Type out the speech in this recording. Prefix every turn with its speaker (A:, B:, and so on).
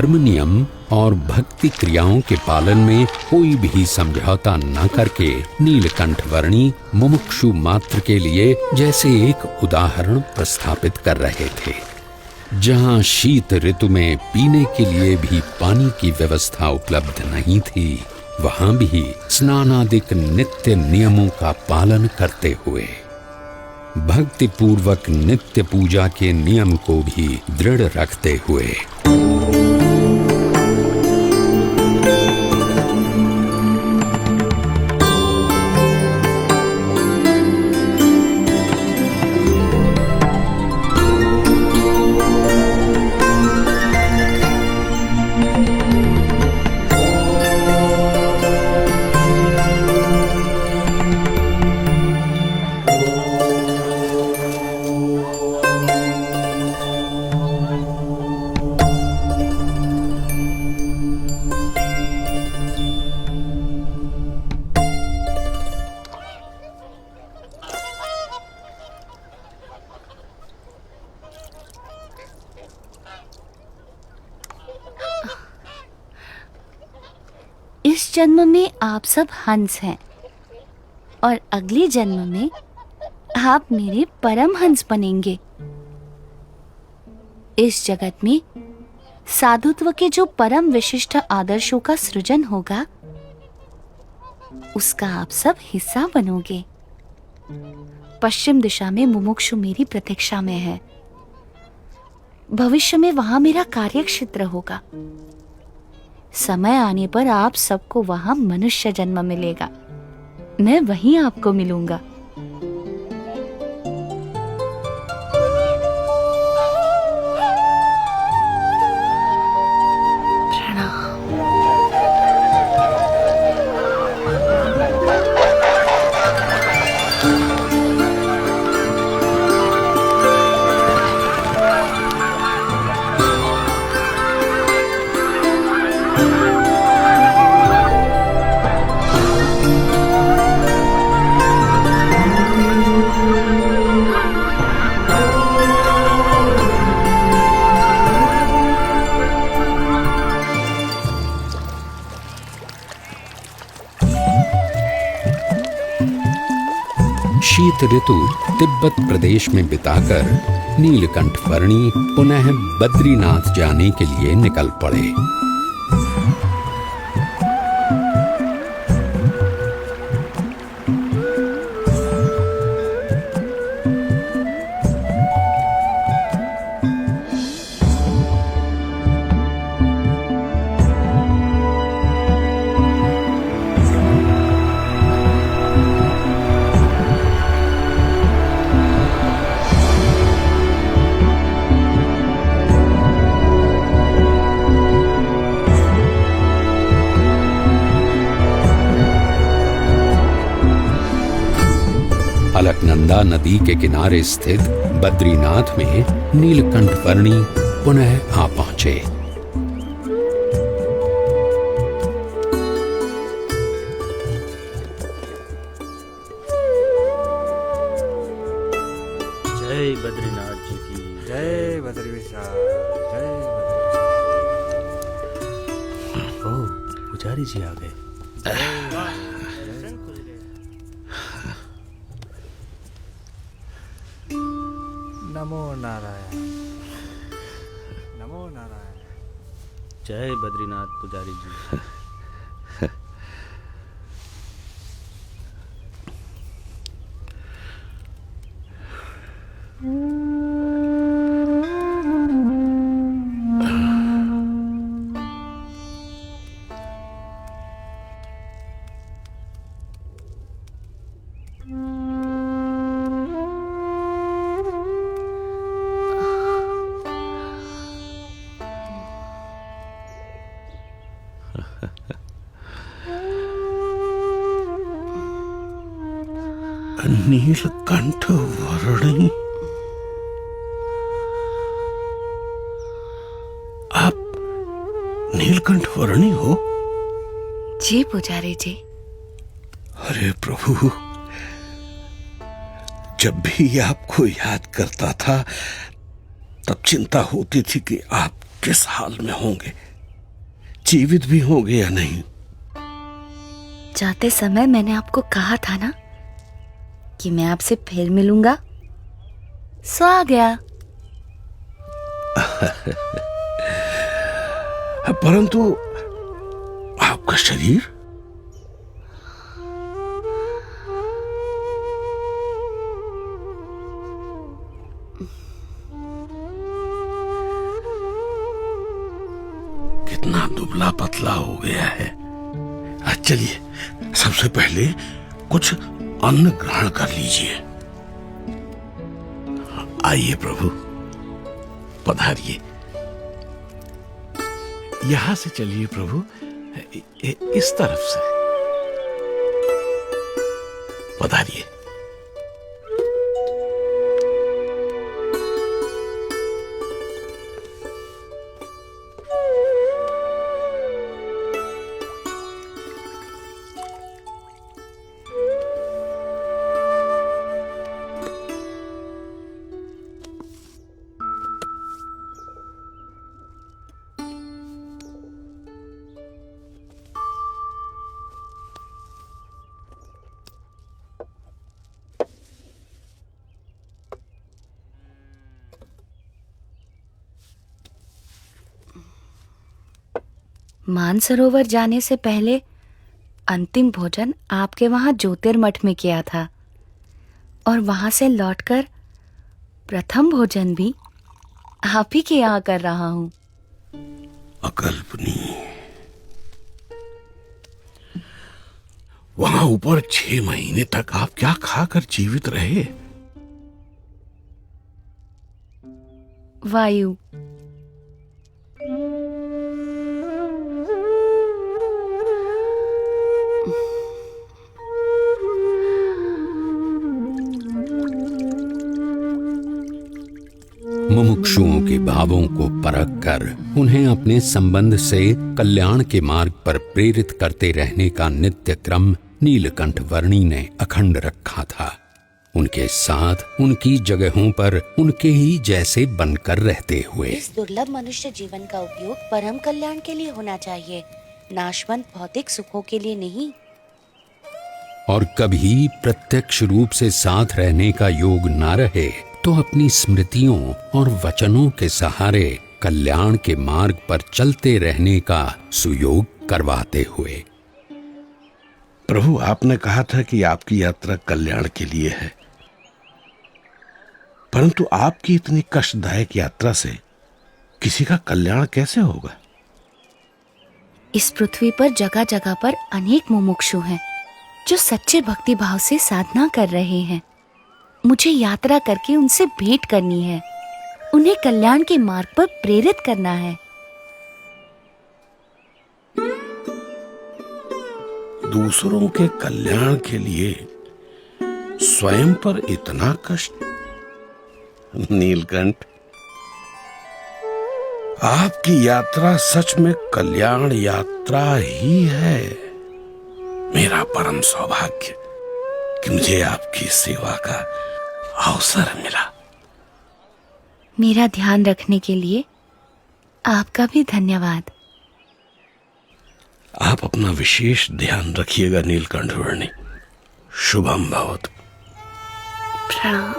A: धर्म नियम और भक्ति क्रियाओं के पालन में कोई भी समझौता न करके नीलकंठ वर्णी मुमुक्षु मात्र के लिए जैसे एक उदाहरण प्रस्थापित कर रहे थे। जहाँ शीत ऋतु में पीने के लिए भी पानी की व्यवस्था उपलब्ध नहीं थी, वहाँ भी स्नानादिक नित्य नियमों का पालन करते हुए भक्ति पूर्वक नित्य पूजा के नियम को भी दृढ़ रखते हुए
B: इस जन्म में आप सब हंस हैं और अगले जन्म में आप मेरे परम हंस बनेंगे। इस जगत में साधुत्व के जो परम विशिष्ट आदर्शों का सृजन होगा, उसका आप सब हिस्सा बनोगे। पश्चिम दिशा में मुमुक्षु मेरी प्रतीक्षा में है। भविष्य में वहां मेरा कार्यक्षेत्र होगा। समय आने पर आप सबको वहां मनुष्य जन्म मिलेगा। मैं वहीं आपको मिलूंगा।
A: शीत ऋतु तिब्बत प्रदेश में बिताकर नीलकंठ वर्णी पुनः बद्रीनाथ जाने के लिए निकल पड़े। अलकनंदा नदी के किनारे स्थित बद्रीनाथ में नीलकंठ वर्णी पुनः आ पहुंचे।
C: जय बद्रीनाथ जी की
D: जय बद्रीनाथ, जय बद्रीनाथ।
C: ओ पुजारी जी आ गए।
D: नमो नारायण, नमो नारायण।
C: जय बद्रीनाथ पुजारी जी।
E: नीलकंठ वर्णी, आप नीलकंठ वर्णी हो?
B: जी पुजारी जी।
E: अरे प्रभु, जब भी आपको याद करता था तब चिंता होती थी कि आप किस हाल में होंगे। जीवित भी होंगे या नहीं?
B: जाते समय मैंने आपको कहा था ना कि मैं आपसे फिर मिलूंगा। सो आ गया।
E: परंतु आपका शरीर? कितना दुबला पतला हो गया है। चलिए सबसे पहले कुछ अन्न ग्रहण कर लीजिए। आइए प्रभु, पधारिए। यहां से चलिए प्रभु, इस तरफ से पधारिए।
B: मानसरोवर जाने से पहले अंतिम भोजन आपके वहां ज्योतिर्मठ में किया था, और वहां से लौटकर प्रथम भोजन भी आप ही के यहाँ कर रहा हूं।
E: अकल्पनीय। वहां ऊपर 6 महीने तक आप क्या खाकर जीवित रहे?
B: वायु।
A: मुमुक्षुओं के भावों को परख कर उन्हें अपने संबंध से कल्याण के मार्ग पर प्रेरित करते रहने का नित्य क्रम नीलकंठ वर्णी ने अखंड रखा था। उनके साथ उनकी जगहों पर उनके ही जैसे बनकर रहते हुए
B: इस दुर्लभ मनुष्य जीवन का उपयोग परम कल्याण के लिए होना चाहिए, नाशवंत भौतिक सुखों के लिए नहीं।
A: और कभी प्रत्यक्ष रूप से साथ रहने का योग ना रहे तो अपनी स्मृतियों और वचनों के सहारे कल्याण के मार्ग पर चलते रहने का सुयोग करवाते हुए।
E: प्रभु, आपने कहा था कि आपकी यात्रा कल्याण के लिए है, परंतु आपकी इतनी कष्टदायक यात्रा से किसी का कल्याण कैसे होगा?
B: इस पृथ्वी पर जगह जगह पर अनेक मुमुक्षु हैं जो सच्चे भक्ति भाव से साधना कर रहे हैं। मुझे यात्रा करके उनसे भेंट करनी है, उन्हें कल्याण के मार्ग पर प्रेरित करना है।
E: दूसरों के कल्याण के लिए स्वयं पर इतना कष्ट? नीलकंठ, आपकी यात्रा सच में कल्याण यात्रा ही है। मेरा परम सौभाग्य कि मुझे आपकी सेवा का अवसर मिला।
B: मेरा ध्यान रखने के लिए आपका भी धन्यवाद।
E: आप अपना विशेष ध्यान रखिएगा नीलकंठ वर्णी। शुभम भवतु।
B: प्रणाम।